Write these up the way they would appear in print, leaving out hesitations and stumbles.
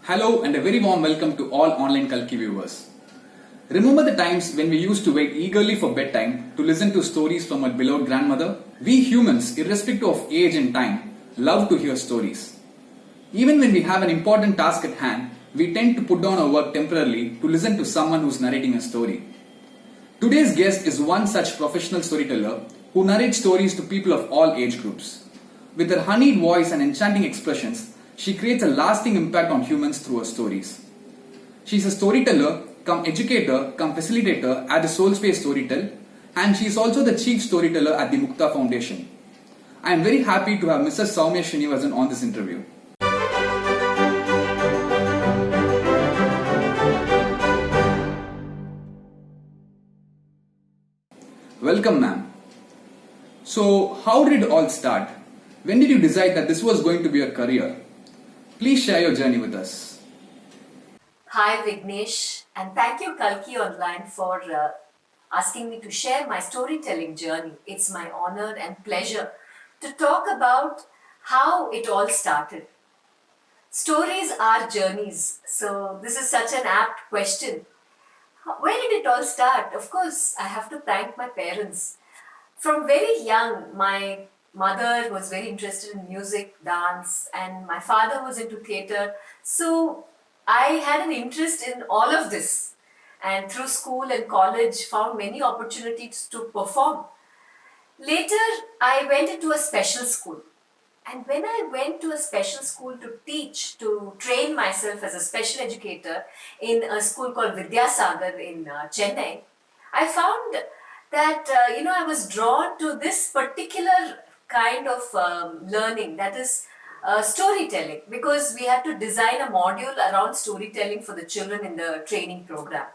Hello and a very warm welcome to all online Kalki viewers. Remember the times when we used to wait eagerly for bedtime to listen to stories from our beloved grandmother? We humans, irrespective of age and time, love to hear stories. Even when we have an important task at hand, we tend to put down our work temporarily to listen to someone who's narrating a story. Today's guest is one such professional storyteller who narrates stories to people of all age groups. With her honeyed voice and enchanting expressions, she creates a lasting impact on humans through her stories. She's a storyteller, come educator, come facilitator at the Soul Space Storytell, and she is also the chief storyteller at the Mukta Foundation. I am very happy to have Mrs. SOWMYA on this interview. Welcome, ma'am. So, how did it all start? When did you decide that this was going to be your career? Please share your journey with us. Hi Vignesh, and thank you Kalki Online for asking me to share my storytelling journey. It's my honor and pleasure to talk about how it all started. Stories are journeys, so this is such an apt question. Where did it all start? Of course, I have to thank my parents. From very young, my mother was very interested in music, dance, and my father was into theatre. So I had an interest in all of this, and through school and college found many opportunities to perform. Later, I went into a special school. And when I went to a special school to teach, to train myself as a special educator in a school called Vidyasagar in Chennai, I found that, I was drawn to this particular kind of learning, that is storytelling, because we had to design a module around storytelling for the children in the training program.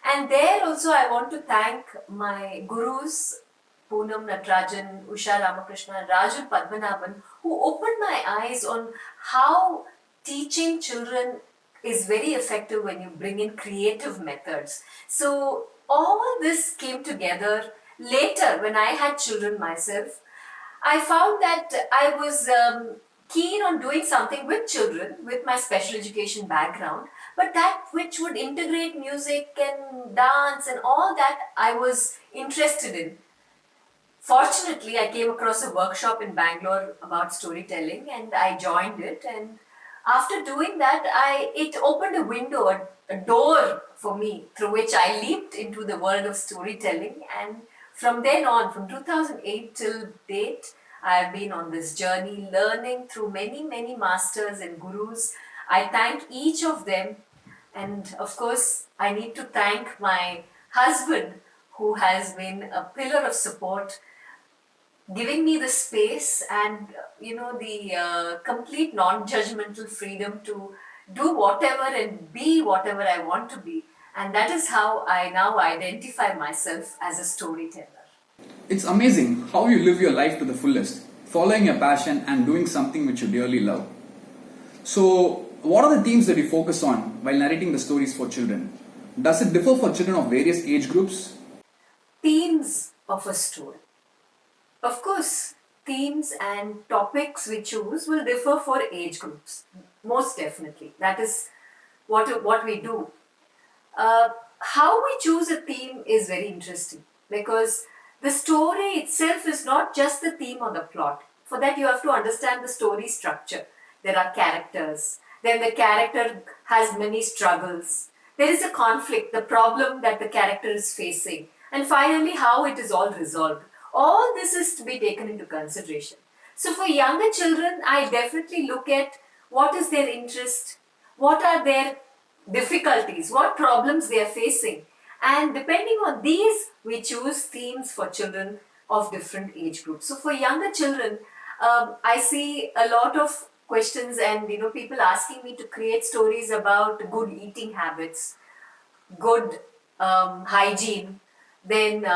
And there also I want to thank my gurus, Poonam Natarajan, Usha Ramakrishna, and Rajul Padmanabhan, who opened my eyes on how teaching children is very effective when you bring in creative methods. So all this came together later when I had children myself. I found that I was keen on doing something with children with my special education background, but that which would integrate music and dance and all that I was interested in. Fortunately, I came across a workshop in Bangalore about storytelling and I joined it, and after doing that, it opened a window, a door for me through which I leaped into the world of storytelling, and from then on, from 2008 till date, I have been on this journey learning through many, many masters and gurus. I thank each of them, and of course, I need to thank my husband who has been a pillar of support, giving me the space and the complete non-judgmental freedom to do whatever and be whatever I want to be. And that is how I now identify myself as a storyteller. It's amazing how you live your life to the fullest, following your passion and doing something which you dearly love. So, what are the themes that you focus on while narrating the stories for children? Does it differ for children of various age groups? Themes of a story. Of course, themes and topics we choose will differ for age groups. Most definitely. That is what we do. How we choose a theme is very interesting, because the story itself is not just the theme or the plot. For that, you have to understand the story structure. There are characters. Then the character has many struggles. There is a conflict, the problem that the character is facing. And finally, how it is all resolved. All this is to be taken into consideration. So for younger children, I definitely look at what is their interest, what are their difficulties, what problems they are facing. And depending on these, we choose themes for children of different age groups. So for younger children, I see a lot of questions and people asking me to create stories about good eating habits, good hygiene, then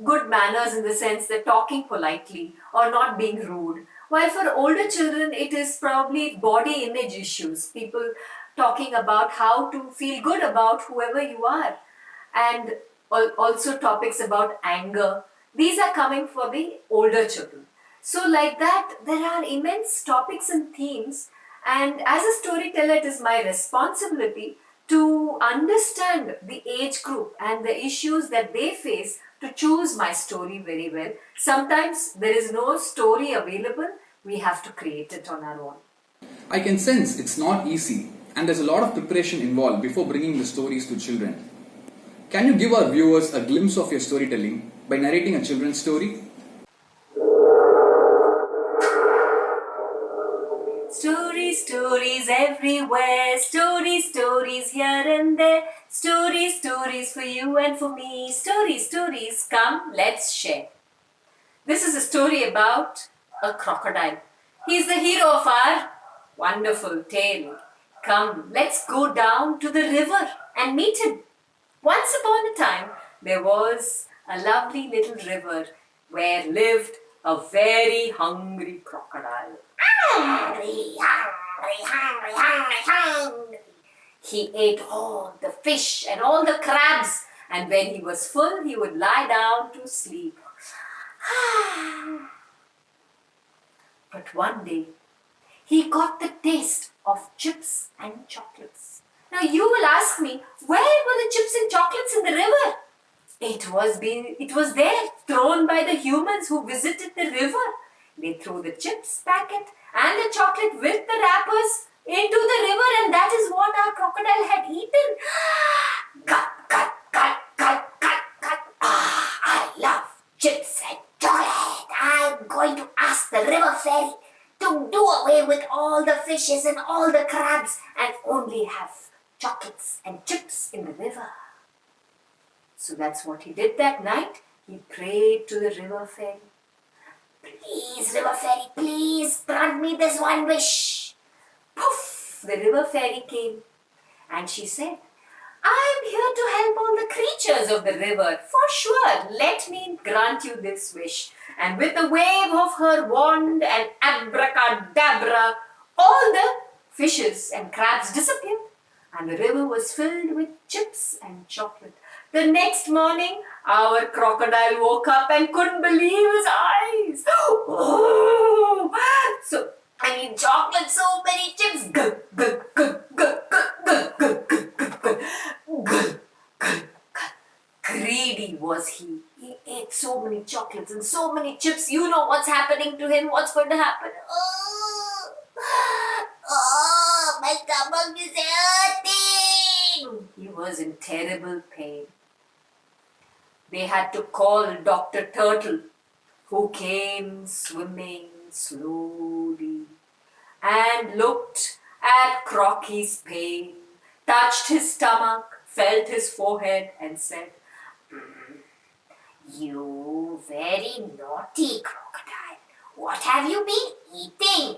good manners in the sense that talking politely or not being rude. While for older children, it is probably body image issues, people talking about how to feel good about whoever you are, and also topics about anger. These are coming for the older children. So like that, there are immense topics and themes, And as a storyteller, it is my responsibility to understand the age group and the issues that they face to choose my story very well. Sometimes there is no story available, we have to create it on our own. I can sense it's not easy and there's a lot of preparation involved before bringing the stories to children. Can you give our viewers a glimpse of your storytelling by narrating a children's story? Stories everywhere, stories here and there, stories for you and for me, stories, come, let's share. This is a story about a crocodile. He's the hero of our wonderful tale. Come, let's go down to the river and meet him. Once upon a time, there was a lovely little river where lived a very hungry crocodile. Hungry. He ate all the fish and all the crabs, and when he was full, he would lie down to sleep. But one day, he got the taste of chips and chocolates. Now you will ask me, where were the chips and chocolates in the river? It was there, thrown by the humans who visited the river. They threw the chips packet and the chocolate with the wrappers into the river, and that is what our crocodile had eaten. Cut, cut, cut, cut, cut, cut. I love chips and chocolate. I'm going to ask the river fairy to do away with all the fishes and all the crabs and only have chocolates and chips in the river. So that's what he did that night. He prayed to the river fairy. Please, river fairy, please grant me this one wish. Poof! The river fairy came and she said, I am here to help all the creatures of the river. For sure, let me grant you this wish. And with a wave of her wand and abracadabra, all the fishes and crabs disappeared and the river was filled with chips and chocolate. The next morning, our crocodile woke up and couldn't believe his eyes. Oh! Chocolate, so many chips. Gulp, gulp, gulp, gulp, gulp, gulp, gulp, gulp, gulp, gulp, gulp, gulp, gulp. Greedy was he. He ate so many chocolates and so many chips. You know what's happening to him, what's going to happen. Oh, my stomach is hurting. He was in terrible pain. They had to call Dr. Turtle, who came swimming slowly and looked at Crocky's pain, touched his stomach, felt his forehead and said, You very naughty crocodile, what have you been eating?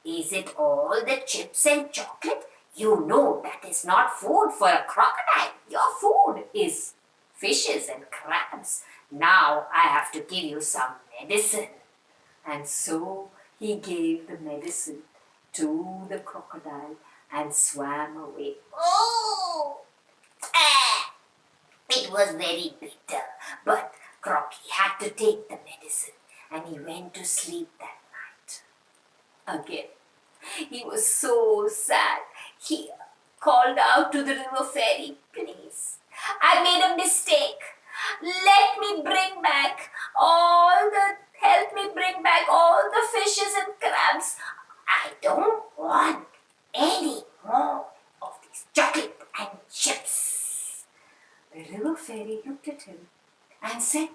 Is it all the chips and chocolate? You know that is not food for a crocodile. Your food is fishes and crabs. Now I have to give you some medicine. And so he gave the medicine to the crocodile and swam away. It was very bitter, but Crocky had to take the medicine and he went to sleep that night. Again, he was so sad. He called out to the river fairy, Please, I made a mistake. Help me bring back all the fishes and crabs. I don't want any more of these chocolate and chips. The river fairy looked at him and said,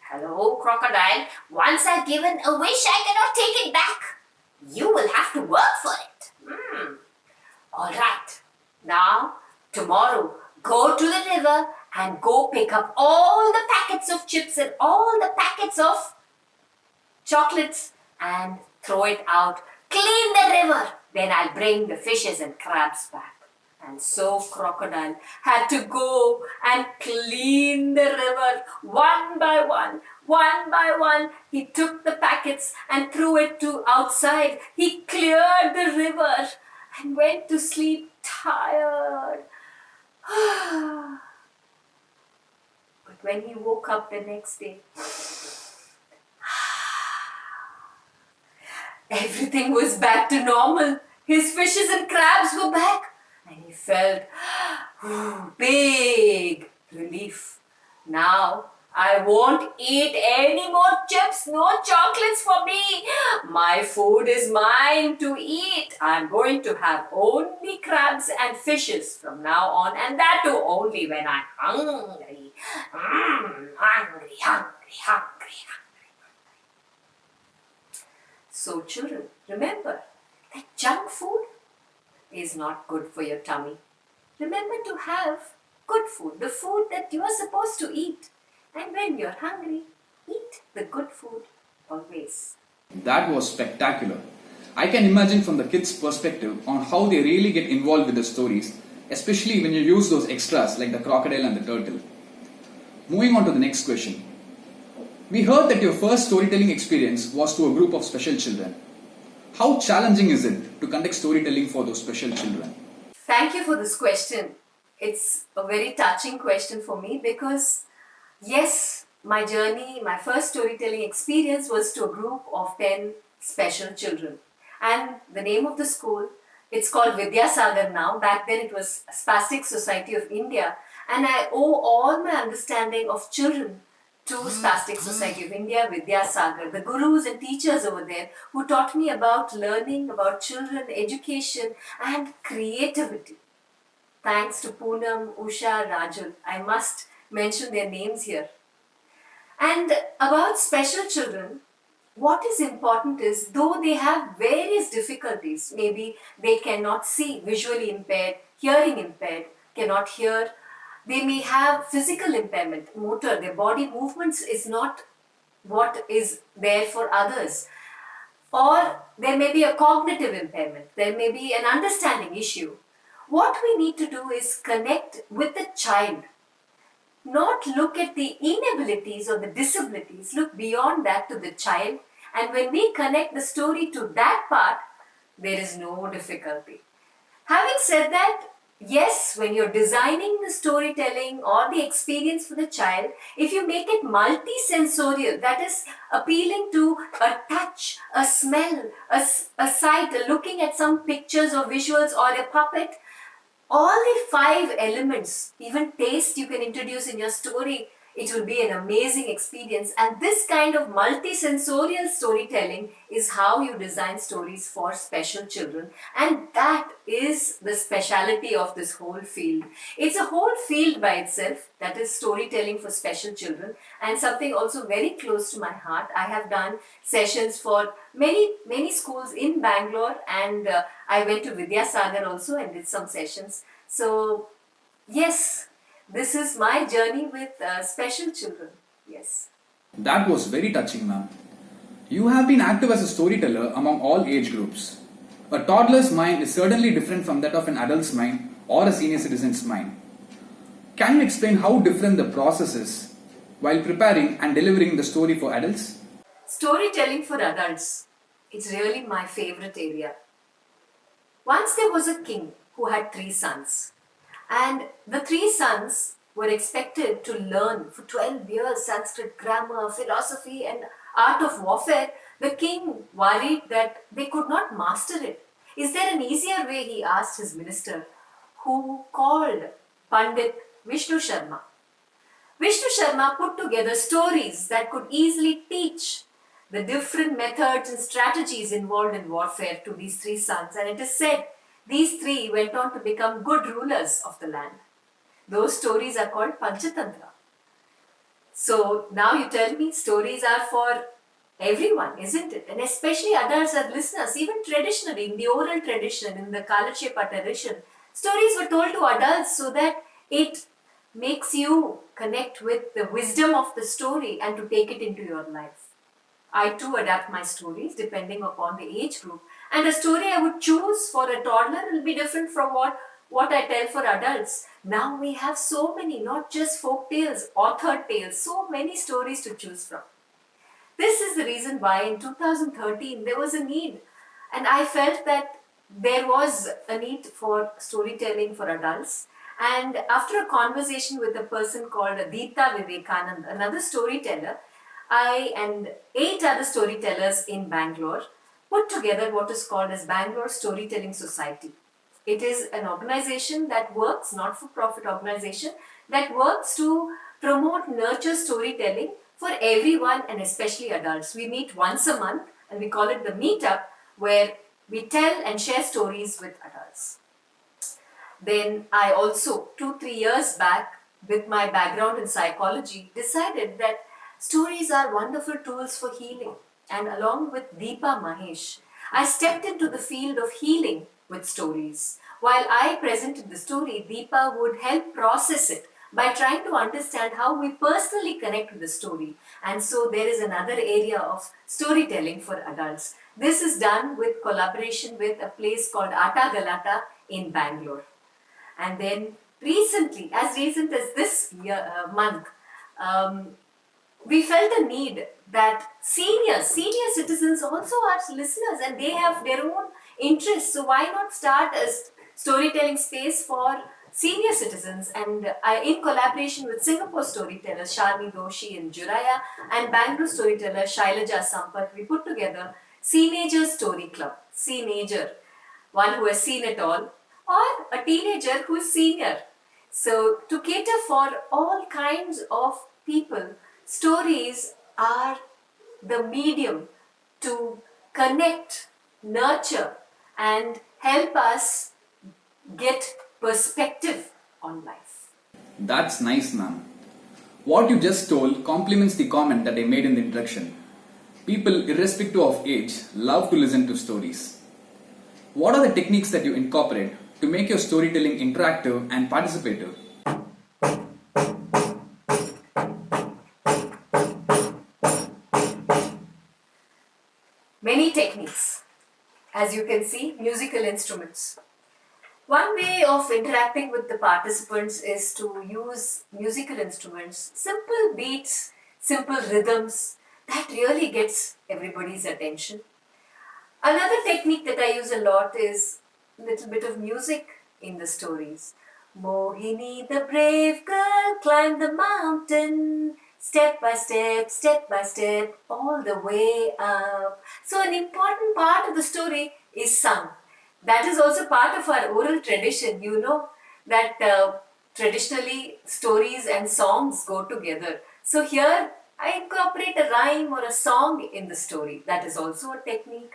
Hello, crocodile. Once I've given a wish, I cannot take it back. You will have to work for it. All right. Now, tomorrow, go to the river and go pick up all the packets of chips and all the packets of chocolates and throw it out. Clean the river. Then I'll bring the fishes and crabs back. And so Crocodile had to go and clean the river one by one. One by one, he took the packets and threw it to outside. He cleared the river and went to sleep tired. But when he woke up the next day, everything was back to normal. His fishes and crabs were back, and he felt big relief. Now I won't eat any more chips, no chocolates for me. My food is mine to eat. I'm going to have only crabs and fishes from now on, and that too only when I'm hungry. Hungry, hungry, hungry. So, children, remember that junk food is not good for your tummy. Remember to have good food, the food that you are supposed to eat. And when you're hungry, eat the good food always. That was spectacular. I can imagine from the kids' perspective on how they really get involved with the stories, especially when you use those extras like the crocodile and the turtle. Moving on to the next question. We heard that your first storytelling experience was to a group of special children. How challenging is it to conduct storytelling for those special children? Thank you for this question. It's a very touching question for me because, yes, my journey, my first storytelling experience was to a group of 10 special children. And the name of the school, it's called Vidyasagar now. Back then it was Spastic Society of India. And I owe all my understanding of children to Spastic Society of India, Vidyasagar, the gurus and teachers over there who taught me about learning, about children, education and creativity. Thanks to Poonam, Usha, Rajul. I must mention their names here. And about special children, what is important is though they have various difficulties, maybe they cannot see, visually impaired, hearing impaired, cannot hear, they may have physical impairment, motor, their body movements is not what is there for others. Or there may be a cognitive impairment, there may be an understanding issue. What we need to do is connect with the child, not look at the inabilities or the disabilities, look beyond that to the child. And when we connect the story to that part, there is no difficulty. Having said that, yes, when you're designing the storytelling or the experience for the child, if you make it multi-sensorial, that is appealing to a touch, a smell, a sight, looking at some pictures or visuals or a puppet, all the 5 elements, even taste you can introduce in your story, it will be an amazing experience. And this kind of multi-sensorial storytelling is how you design stories for special children. And that is the speciality of this whole field. It's a whole field by itself, that is storytelling for special children, and something also very close to my heart. I have done sessions for many schools in Bangalore, and I went to Vidyasagar also and did some sessions. So, yes, this is my journey with special children. Yes. That was very touching, ma'am. You have been active as a storyteller among all age groups. A toddler's mind is certainly different from that of an adult's mind or a senior citizen's mind. Can you explain how different the process is while preparing and delivering the story for adults? Storytelling for adults. It's really my favorite area. Once there was a king who had 3 sons. And the 3 sons were expected to learn for 12 years Sanskrit grammar, philosophy and art of warfare. The king worried that they could not master it. Is there an easier way, he asked his minister, who called Pandit Vishnu Sharma. Vishnu Sharma put together stories that could easily teach the different methods and strategies involved in warfare to these 3 sons. And it is said these 3 went on to become good rulers of the land. Those stories are called Panchatantra. So now you tell me stories are for everyone, isn't it? And especially adults as listeners, even traditionally in the oral tradition, in the Kalakshepa tradition, stories were told to adults so that it makes you connect with the wisdom of the story and to take it into your life. I too adapt my stories depending upon the age group. And a story I would choose for a toddler will be different from what I tell for adults. Now we have so many, not just folk tales, authored tales, so many stories to choose from. This is the reason why in 2013 there was a need, and I felt that there was a need for storytelling for adults. And after a conversation with a person called Deepta Vivekanand, another storyteller, I and 8 other storytellers in Bangalore put together what is called as Bangalore Storytelling Society. It is an organization that works, not-for-profit organization, that works to promote, nurture storytelling for everyone and especially adults. We meet once a month and we call it the meetup, where we tell and share stories with adults. Then I also, 2-3 years back, with my background in psychology, decided that stories are wonderful tools for healing. And along with Deepa Mahesh, I stepped into the field of healing with stories. While I presented the story, Deepa would help process it by trying to understand how we personally connect with the story. And so there is another area of storytelling for adults. This is done with collaboration with a place called Atta Galata in Bangalore. And then recently, as recent as this month, we felt a need that senior citizens also are listeners and they have their own interests. So why not start a storytelling space for senior citizens? And in collaboration with Singapore storyteller Sharmi Doshi and Juraya and Bangalore storyteller Shailaja Sampat, we put together Seenager Story Club. Seenager, one who has seen it all, or a teenager who is senior. So to cater for all kinds of people, stories are the medium to connect, nurture, and help us get perspective on life. That's nice, ma'am. What you just told complements the comment that I made in the introduction. People, irrespective of age, love to listen to stories. What are the techniques that you incorporate to make your storytelling interactive and participative? Many techniques. As you can see, musical instruments. One way of interacting with the participants is to use musical instruments, simple beats, simple rhythms, that really gets everybody's attention. Another technique that I use a lot is a little bit of music in the stories. Mohini, the brave girl, climbed the mountain, step by step, all the way up. So an important part of the story is sung. That is also part of our oral tradition. You know that traditionally stories and songs go together. So here I incorporate a rhyme or a song in the story. That is also a technique.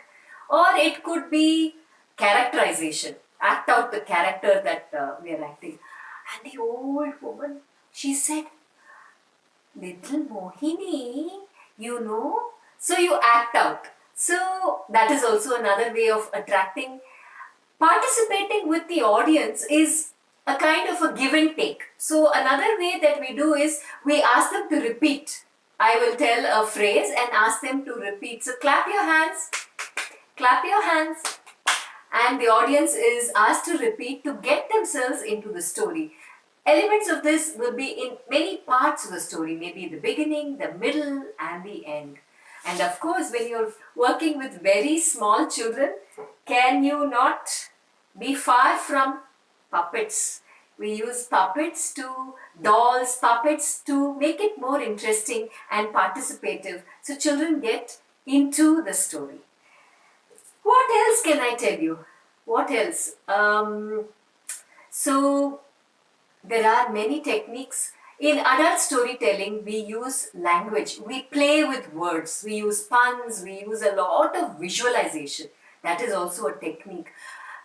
Or it could be characterization. Act out the character that we are acting. And the old woman, she said, "Little Mohini, you know." So you act out. So that is also another way of attracting. Participating with the audience is a kind of a give and take. So another way that we do is we ask them to repeat. I will tell a phrase and ask them to repeat. So clap your hands, and the audience is asked to repeat to get themselves into the story. Elements of this will be in many parts of the story, maybe the beginning, the middle, and the end. And of course, when you're working with very small children, can you not be far from puppets? We use puppets to, dolls, puppets to make it more interesting and participative so children get into the story. What else can I tell you? What else? So there are many techniques. In adult storytelling, we use language. We play with words. We use puns. We use a lot of visualization. That is also a technique.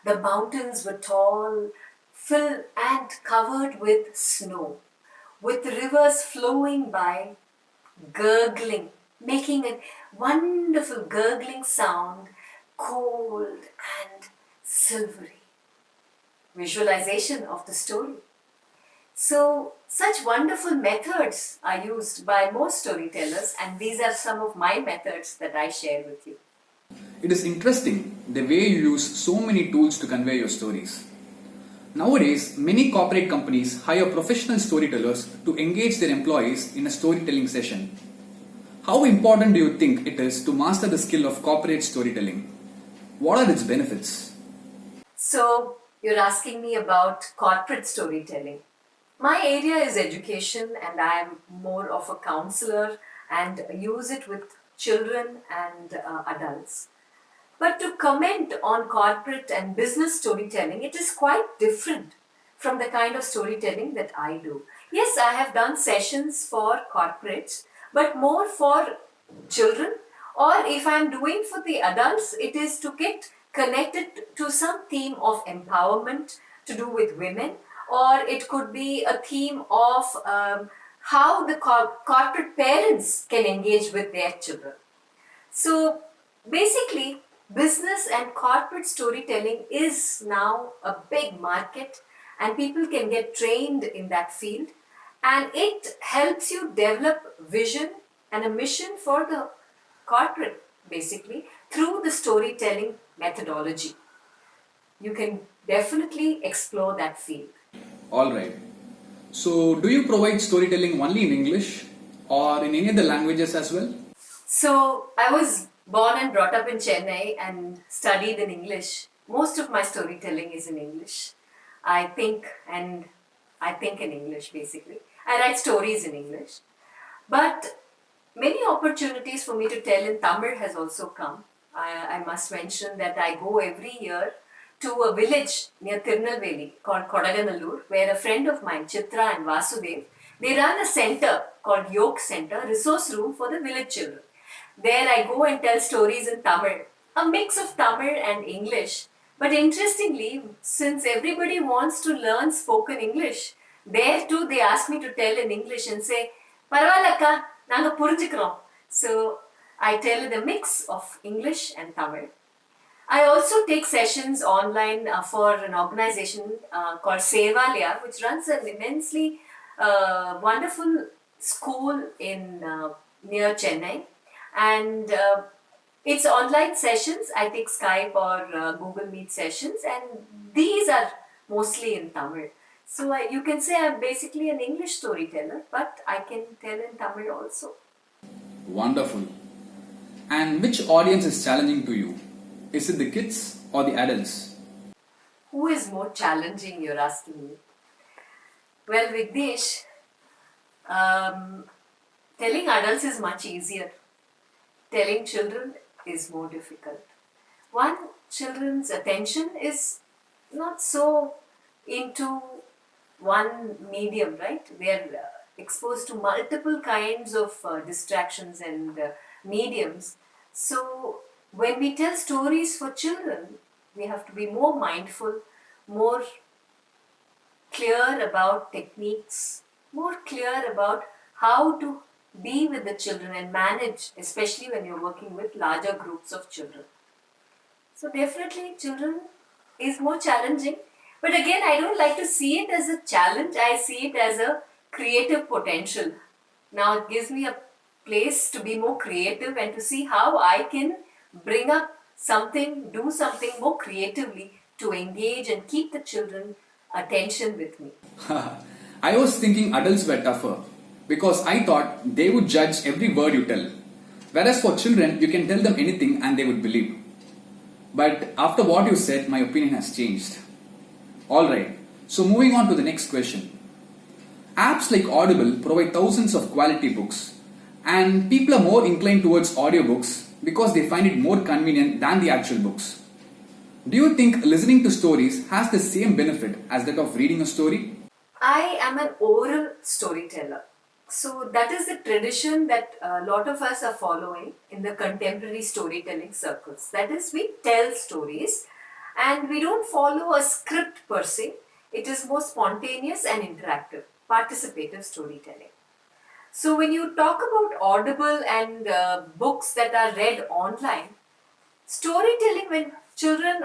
The mountains were tall, filled and covered with snow, with rivers flowing by, gurgling, making a wonderful gurgling sound, cold and silvery. Visualization of the story. So, such wonderful methods are used by most storytellers, and these are some of my methods that I share with you. It is interesting the way you use so many tools to convey your stories. Nowadays, many corporate companies hire professional storytellers to engage their employees in a storytelling session. How important do you think it is to master the skill of corporate storytelling? What are its benefits? So, you're asking me about corporate storytelling. My area is education, and I am more of a counselor and use it with children and adults. But to comment on corporate and business storytelling, it is quite different from the kind of storytelling that I do. Yes, I have done sessions for corporates, but more for children, or if I'm doing for the adults, it is to get connected to some theme of empowerment to do with women, or it could be a theme of how the corporate parents can engage with their children. So basically, business and corporate storytelling is now a big market, and people can get trained in that field, and it helps you develop vision and a mission for the corporate basically through the storytelling methodology. You can definitely explore that field. Alright. So, do you provide storytelling only in English or in any other languages as well? So I was born and brought up in Chennai and studied in English. Most of my storytelling is in English. I think and I think in English basically. I write stories in English. But many opportunities for me to tell in Tamil has also come. I must mention that I go every year to a village near Tirunelveli called Kodaganallur, where a friend of mine, Chitra and Vasudev, they run a center called Yoke Center, resource room for the village children. There I go and tell stories in Tamil, a mix of Tamil and English. But interestingly, since everybody wants to learn spoken English, there too they ask me to tell in English and say, "Paravaillakka, naanga purinjikrom." So I tell in a mix of English and Tamil. I also take sessions online for an organization called SOWMYA, which runs an immensely wonderful school in near Chennai. And it's online sessions. I take Skype or Google Meet sessions, and these are mostly in Tamil. So you can say I'm basically an English storyteller, but I can tell in Tamil also. Wonderful. And which audience is challenging to you? Is it the kids or the adults? Who is more challenging, you're asking me? Well, Vignesh, telling adults is much easier. Telling children is more difficult. One, children's attention is not so into one medium, right? They are exposed to multiple kinds of distractions and mediums. So, when we tell stories for children, we have to be more mindful, more clear about techniques, more clear about how to be with the children and manage, especially when you're working with larger groups of children. So definitely children is more challenging. But again, I don't like to see it as a challenge. I see it as a creative potential. Now it gives me a place to be more creative and to see how I can bring up something, do something more creatively to engage and keep the children attention with me. I was thinking adults were tougher because I thought they would judge every word you tell. Whereas for children, you can tell them anything and they would believe. But after what you said, my opinion has changed. Alright, so moving on to the next question. Apps like Audible provide thousands of quality books, and people are more inclined towards audiobooks because they find it more convenient than the actual books. Do you think listening to stories has the same benefit as that of reading a story? I am an oral storyteller. So that is the tradition that a lot of us are following in the contemporary storytelling circles. That is, we tell stories and we don't follow a script per se. It is more spontaneous and interactive, participative storytelling. So when you talk about Audible and books that are read online, storytelling, when children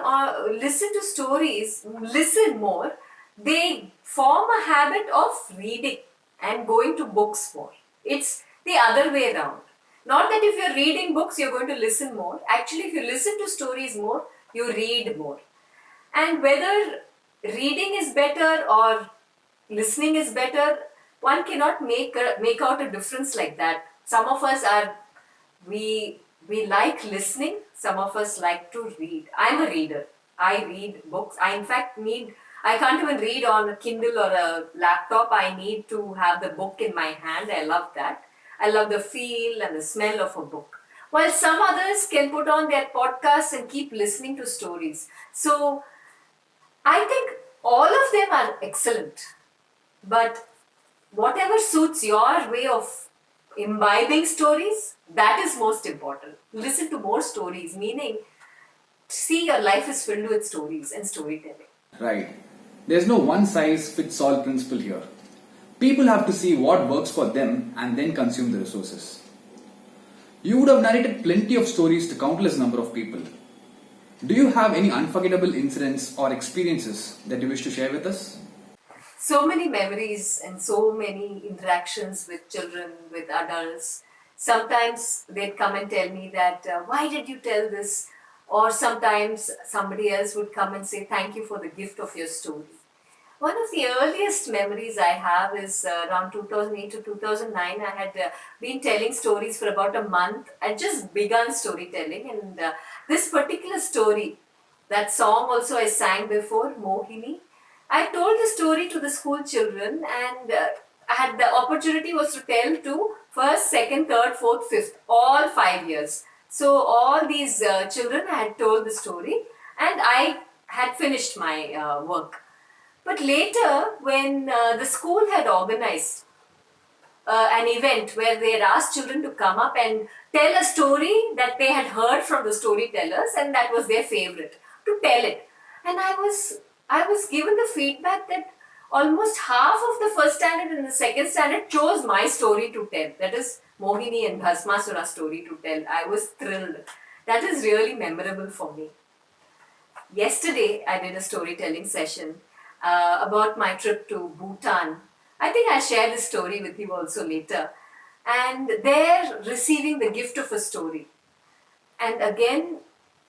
listen to stories, listen more, they form a habit of reading and going to books more. It's the other way around. Not that if you're reading books, you're going to listen more. Actually, if you listen to stories more, you read more. And whether reading is better or listening is better, one cannot make out a difference like that. Some of us are, we like listening, some of us like to read. I'm a reader. I read books. I can't even read on a Kindle or a laptop. I need to have the book in my hand. I love that. I love the feel and the smell of a book. while some others can put on their podcasts and keep listening to stories. So I think all of them are excellent, but whatever suits your way of imbibing stories, that is most important. Listen to more stories, meaning see your life is filled with stories and storytelling. Right. There's no one size fits all principle here. People have to see what works for them and then consume the resources. You would have narrated plenty of stories to countless number of people. Do you have any unforgettable incidents or experiences that you wish to share with us? So many memories and so many interactions with children, with adults. Sometimes they'd come and tell me that, why did you tell this? Or sometimes somebody else would come and say, thank you for the gift of your story. One of the earliest memories I have is around 2008 to 2009. I had been telling stories for about a month. I just begun storytelling, and this particular story, that song also I sang before, Mohini, I told the story to the school children, and I had the opportunity was to tell to first, second, third, fourth, fifth, all 5 years. So all these children I had told the story, and I had finished my work. But later, when the school had organized an event where they had asked children to come up and tell a story that they had heard from the storytellers, and that was their favorite, to tell it. And I was given the feedback that almost half of the first standard and the second standard chose my story to tell. That is Mohini and Bhasmasura story to tell. I was thrilled. That is really memorable for me. Yesterday, I did a storytelling session about my trip to Bhutan. I think I'll share this story with you also later. And there, receiving the gift of a story. And again,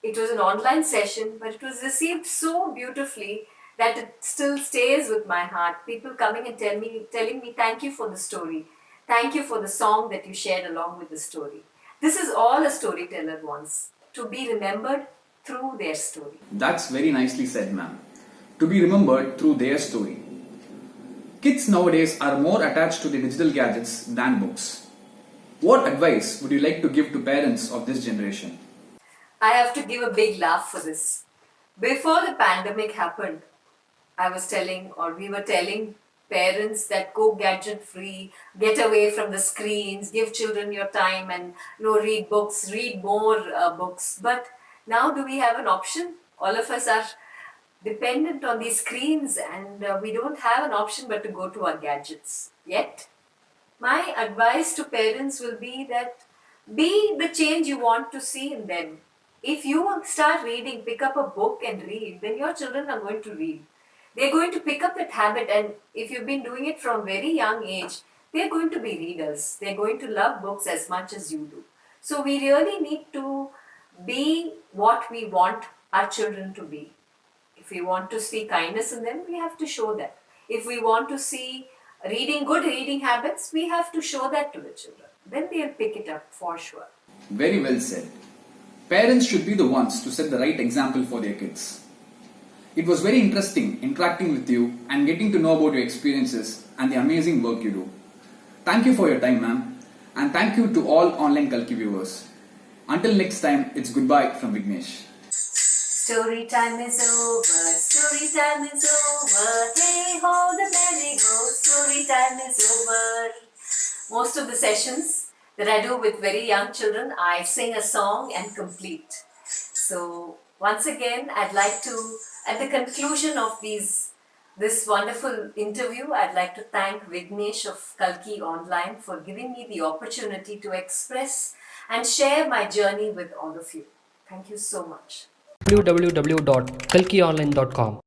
it was an online session, but it was received so beautifully that it still stays with my heart. People coming and telling me, thank you for the story. Thank you for the song that you shared along with the story. This is all a storyteller wants, to be remembered through their story. That's very nicely said, ma'am. To be remembered through their story. Kids nowadays are more attached to the digital gadgets than books. What advice would you like to give to parents of this generation? I have to give a big laugh for this. Before the pandemic happened, we were telling parents that go gadget free, get away from the screens, give children your time, and read books, read more books. But now do we have an option? All of us are dependent on these screens, and we don't have an option but to go to our gadgets yet. My advice to parents will be that be the change you want to see in them. If you start reading, pick up a book and read, then your children are going to read. They're going to pick up that habit, and if you've been doing it from very young age, they're going to be readers. They're going to love books as much as you do. So we really need to be what we want our children to be. If we want to see kindness in them, we have to show that. If we want to see good reading habits, we have to show that to the children. Then they'll pick it up for sure. Very well said. Parents should be the ones to set the right example for their kids. It was very interesting interacting with you and getting to know about your experiences and the amazing work you do. Thank you for your time, ma'am. And thank you to all online Kalki viewers. Until next time, it's goodbye from Vignesh. Story time is over, story time is over. Hey ho, the merry-go, story time is over. Most of the sessions that I do with very young children, I sing a song and complete. So once again, I'd like to, at the conclusion of this wonderful interview, I'd like to thank Vignesh of Kalki Online for giving me the opportunity to express and share my journey with all of you. Thank you so much. www.kalkionline.com